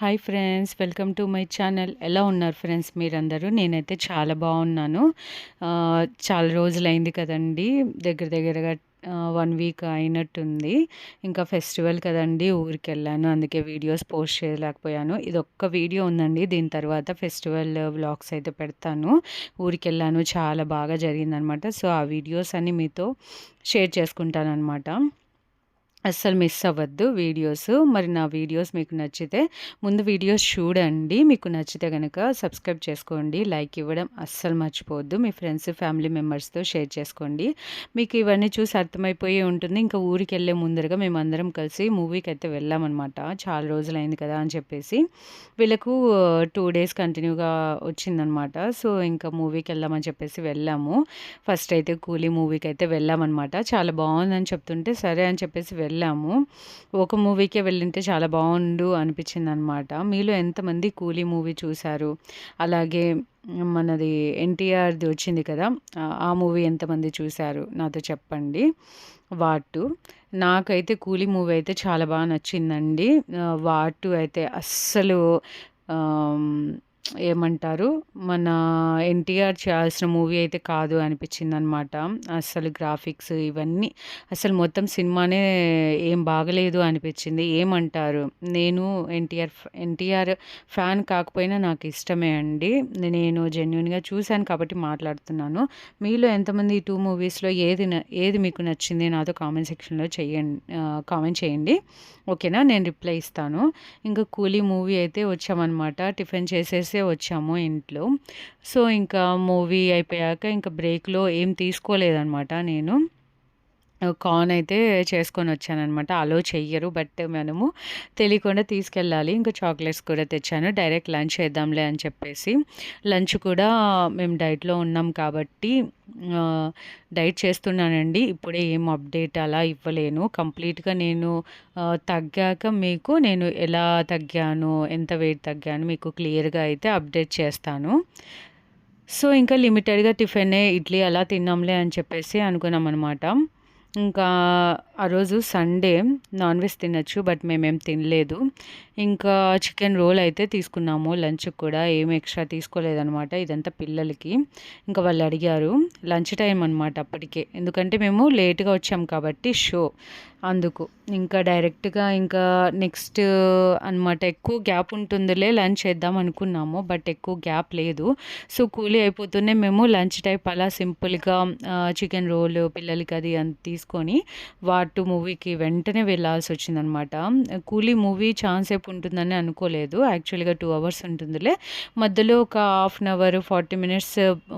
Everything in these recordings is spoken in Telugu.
Hi friends, welcome to my channel. ఎలా ఉన్నారు ఫ్రెండ్స్ మీరందరూ? నేనైతే చాలా బాగున్నాను. చాలా రోజులైంది కదండీ! దగ్గరగా 1 వీక్ అయినట్టుంది. ఇంకా ఫెస్టివల్ కదండీ! ఊరికెళ్ళాను. అందుకే వీడియోస్ పోస్ట్ చేయలేకపోయాను. ఇదొక్క వీడియో ఉందండి. దీని తర్వాత ఫెస్టివల్ వ్లాగ్స్ అయితే పెడతాను. ఊరికెళ్ళాను. చాలా బాగా జరిగిందనమాట. సో, ఆ వీడియోస్ అన్నీ మీతో షేర్ చేసుకుంటాననమాట. అస్సలు మిస్ అవ్వద్దు వీడియోస్. మరి నా వీడియోస్ మీకు నచ్చితే ముందు వీడియోస్ చూడండి. మీకు నచ్చితే గనక సబ్స్క్రైబ్ చేసుకోండి. లైక్ ఇవ్వడం అస్సలు మర్చిపోవద్దు. మీ ఫ్రెండ్స్, ఫ్యామిలీ మెంబర్స్‌తో షేర్ చేసుకోండి. మీకు ఇవన్నీ చూసి అర్థమైపోయి ఉంటుంది. ఇంకా ఊరికెళ్ళే ముందరగా మేమందరం కలిసి మూవీకైతే వెళ్ళామనమాట. చాలా రోజులైంది కదా అని చెప్పేసి. వీళ్ళకు 2 డేస్ కంటిన్యూగా వచ్చిందనమాట. సో, ఇంకా మూవీకెళ్దామని చెప్పేసి వెళ్ళాము. ఫస్ట్ అయితే 'కూలీ' మూవీకైతే వెళ్ళామనమాట. చాలా బావుందని చెప్తుంటే సరే అని చెప్పేసి వెళ్ళాము. ఒక మూవీకే వెళ్ళుంటే చాలా బావుండు అనిపించిందనమాట. మీలో ఎంతమంది 'కూలీ' మూవీ చూసారు? అలాగే మనది ఎన్టీఆర్‌ది వచ్చింది కదా! ఆ మూవీ ఎంతమంది చూసారు? నాతో చెప్పండి. 'వార్ 2' నాకైతే 'కూలీ' మూవీ అయితే చాలా బాగా నచ్చిందండి. 'వార్ 2' అయితే అస్సలు ఆహ్, ఏమంటారు, మన ఎన్టీఆర్ చేయాల్సిన మూవీ అయితే కాదు అనిపించిందనమాట. అస్సలు గ్రాఫిక్స్ ఇవన్నీ అసలు మొత్తం సినిమానే ఏం బాగలేదు అనిపించింది. ఏమంటారు? నేను ఎన్టీఆర్ ఫ్యాన్ కాకపోయినా నాకు ఇష్టమే అండి. నేను జెన్యూన్‌గా చూసాను కాబట్టి మాట్లాడుతున్నాను. మీలో ఎంతమంది ఈ 2 మూవీస్‌లో ఏది మీకు నచ్చింది నాతో కామెంట్ సెక్షన్‌లో కామెంట్ చేయండి. ఓకేనా? నేను రిప్లై ఇస్తాను. ఇంకా 'కూలీ' మూవీ అయితే వచ్చామనమాట. టిఫిన్ చేసేసే వచ్చాము ఇంట్లో. సో, ఇంకా మూవీ అయిపోయాక ఇంకా బ్రేక్‌లో ఏం తీసుకోలేదనమాట నేను. కార్న్ అయితే చేసుకొనొచ్చాననమాట. అలో చెయ్యరు. బట్ మనము తెలియకుండా తీసుకెళ్ళాలి. ఇంకా చాక్లెట్స్ కూడా తెచ్చాను. డైరెక్ట్ లంచ్ చేద్దాంలే అని చెప్పేసి. లంచ్ కూడా మేము డైట్‌లో ఉన్నాం కాబట్టి డైట్ చేస్తున్నానండి. ఇప్పుడే ఏం అప్డేట్ అలా ఇవ్వలేను. కంప్లీట్‌గా నేను తగ్గాక మీకు నేను ఎలా తగ్గాను, ఎంత వెయిట్ తగ్గాను మీకు క్లియర్‌గా అయితే అప్డేట్ చేస్తాను. సో, ఇంకా లిమిటెడ్‌గా టిఫినే ఇడ్లీ అలా తిన్నాంలే అని చెప్పేసి అనుకున్నామనమాట. ఇంకా ఆ రోజు సండే నాన్ వెజ్ తినొచ్చు. బట్ మేమేం తినలేదు. ఇంకా చికెన్ రోల్ అయితే తీసుకున్నాము లంచ్‌కి కూడా. ఏమి ఎక్స్‌ట్రా తీసుకోలేదనమాట. ఇదంతా పిల్లలకి. ఇంకా వాళ్ళు అడిగారు. లంచ్ టైమ్ అనమాట అప్పటికే. ఎందుకంటే మేము లేట్‌గా వచ్చాం కాబట్టి అందుకు. ఇంకా డైరెక్ట్‌గా ఇంకా నెక్స్ట్ అనమాట. ఎక్కువ గ్యాప్ ఉంటుందిలే లంచ్ చేద్దాం అనుకున్నాము. బట్ ఎక్కువ గ్యాప్ లేదు. సో, కూలీ అయిపోతూనే మేము లంచ్ టైప్ అలా సింపుల్‌గా చికెన్ రోల్ పిల్లలకి అది తీసుకొని 'వార్ 2' మూవీకి వెంటనే వెళ్ళాల్సొచ్చిందనమాట. 'కూలీ' మూవీ చానా సేపు ఉంటుందని అనుకోలేదు. యాక్చువల్‌గా 2 అవర్స్ ఉంటుందిలే. మధ్యలో ఒక హాఫ్ అన్ అవర్, 40 మినిట్స్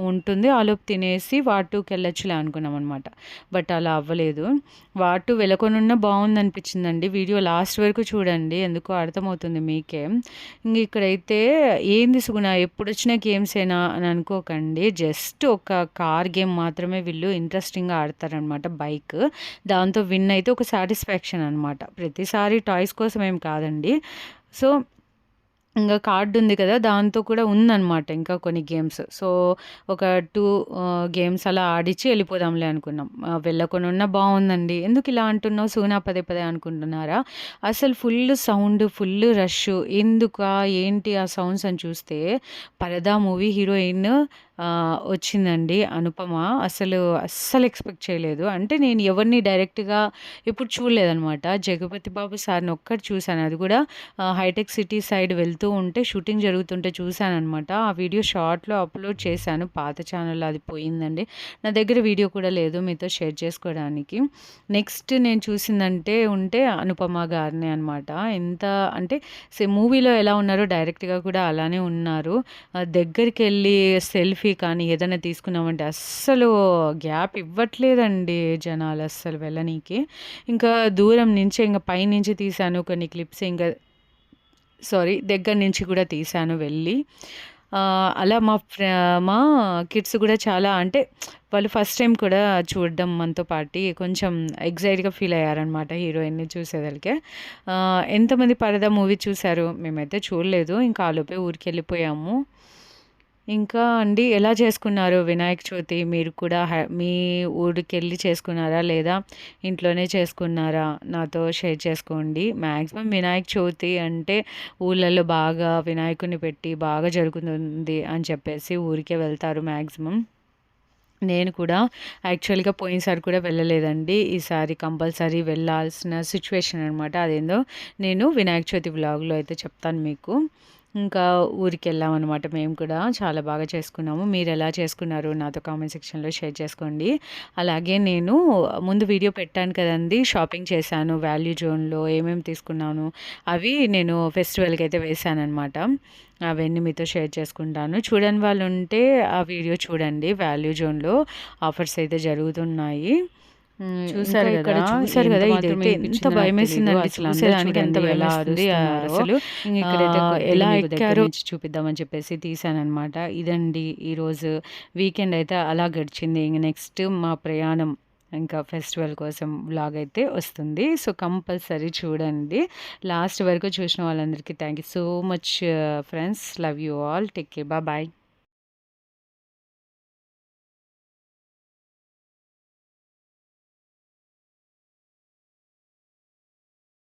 ఉంటుంది. ఆలోపు తినేసి 'వార్ 2'కెళ్ళొచ్చులే అనుకున్నామనమాట. బట్ అలా అవ్వలేదు. 'వార్ 2' వెళ్ళకొనున్నా బావుందనిపించిందండి. వీడియో లాస్ట్ వరకు చూడండి. ఎందుకో అర్థమవుతుంది మీకే. ఇంగ ఇక్కడైతే ఏంది సుగుణ ఎప్పుడొచ్చినా గేమ్సేనా అని అనుకోకండి. జస్ట్ ఒక కార్ గేమ్ మాత్రమే వీళ్ళు ఇంట్రెస్టింగ్‌గా ఆడతారనమాట బైక్. దాంతో విన్ అయితే ఒక సాటిస్ఫాక్షన్ అనమాట. ప్రతిసారి టాయ్స్ కోసం ఏం కాదండి. సో, ఇంగ కార్డ్ ఉంది కదా! దాంతో కూడా ఉందనమాట ఇంకా కొన్ని గేమ్స్. సో, ఒక 2 గేమ్స్ అలా ఆడిచ్చి ఎళ్ళిపోదాంలే అనుకున్నాం. వెళ్ళకొనున్నా బావుందండి. ఎందుకిలా అంటున్నావు సోనా పదే పదే అనుకుంటున్నారా? అసలు ఫుల్ సౌండ్, ఫుల్ రష్. ఎందుకా? ఏంటి ఆ సౌండ్స్ అని చూస్తే 'పరదా' మూవీ హీరోయిన్ వచ్చిందండి అనుపమ. అస్సలు ఎక్స్‌పెక్ట్ చేయలేదు. అంటే నేను ఎవరిని డైరెక్ట్‌గా ఎప్పుడు చూడలేదనమాట. 'జగపతి బాబు' సార్‌ని ఒక్కటి చూసాను. అది కూడా హైటెక్ సిటీ సైడ్ వెళ్తూ ఉంటే షూటింగ్ జరుగుతుంటే చూసాననమాట. ఆ వీడియో షార్ట్‌లో అప్‌లోడ్ చేశాను. పాత ఛానల్‌లో అది పోయిందండి. నా దగ్గర వీడియో కూడా లేదు మీతో షేర్ చేసుకోవడానికి. నెక్స్ట్ నేను చూసిందంటే అనుపమ గారినే అనమాట. ఎంత అంటే మూవీలో ఎలా ఉన్నారో డైరెక్ట్‌గా కూడా అలానే ఉన్నారు. దగ్గరికెళ్ళి సెల్ఫీ కానీ ఏదైనా తీసుకున్నామంటే అస్సలు గ్యాప్ ఇవ్వట్లేదండి జనాలు అస్సలు వెళ్ళనీకి. ఇంకా దూరం నుంచే ఇంక పైనుంచి తీశాను కొన్ని క్లిప్స్. దగ్గర నుంచి కూడా తీశాను వెళ్ళి. అలా మా కిడ్స్ కూడా చాలా అంటే వాళ్ళు ఫస్ట్ టైమ్ కూడా చూడడం మనతో పాటి కొంచెం ఎక్సైట్‌గా ఫీల్ అయ్యారనమాట హీరోయిన్‌ని చూసేదలికే. ఎంతమంది 'పరద' మూవీ చూసారు? మేమైతే చూడలేదు. ఇంకా ఆలోపే ఊరికెళ్ళిపోయాము. ఇంకా అండి ఎలా చేసుకున్నారు వినాయక చవితి? మీరు కూడా మీ ఊరికెళ్ళి చేసుకున్నారా? లేదా ఇంట్లోనే చేసుకున్నారా? నాతో షేర్ చేసుకోండి. మాక్సిమం వినాయక చవితి అంటే ఊర్లలో బాగా వినాయకుడిని పెట్టి బాగా జరుగుతుంది అని చెప్పేసి ఊరికే వెళ్తారు మాక్సిమం. నేను కూడా యాక్చువల్‌గా పోయినసారి కూడా వెళ్ళలేదండి. ఈసారి కంపల్సరీ వెళ్ళాల్సిన సిట్యుయేషన్ అనమాట. అదేందో నేను వినాయక చవితి వ్లాగ్‌లో అయితే చెప్తాను మీకు. ఇంకా ఊరికెళ్ళామనమాట మేము కూడా. చాలా బాగా చేసుకున్నాము. మీరెలా చేసుకున్నారు నాతో కామెంట్ సెక్షన్‌లో షేర్ చేసుకోండి. అలాగే నేను ముందు వీడియో పెట్టాను కదండీ! షాపింగ్ చేశాను వాల్యూ జోన్‌లో ఏమేమి తీసుకున్నాను, అవి నేను ఫెస్టివల్‌కైతే వేశాననమాట. అవన్నీ మీతో షేర్ చేసుకుంటాను. చూడని వాళ్ళుంటే ఆ వీడియో చూడండి. వాల్యూ జోన్‌లో ఆఫర్స్ అయితే జరుగుతున్నాయి. చూసారు ఇక్కడ గదా! చూసారు గదా! ఇదైతే ఎంత భయమేసిందండి చూసేదానికి ఎంత భయమేస్తుంది. అసలు ఇక్కడైతే ఎలా మీకు దగ్గర ఎక్కారో నుంచి చూపిద్దామని చెప్పేసి తీశాననమాట. ఇదండి ఈరోజు వీకెండ్ అయితే అలా గడిచింది. ఇంక నెక్స్ట్ మా ప్రయాణం ఇంకా ఫెస్టివల్ కోసం వ్లాగ్ అయితే వస్తుంది. సో, కంపల్సరీ చూడండి. లాస్ట్ వరకు చూసిన వాళ్ళందరికీ thank you so much friends. Love you all. Take care. Bye.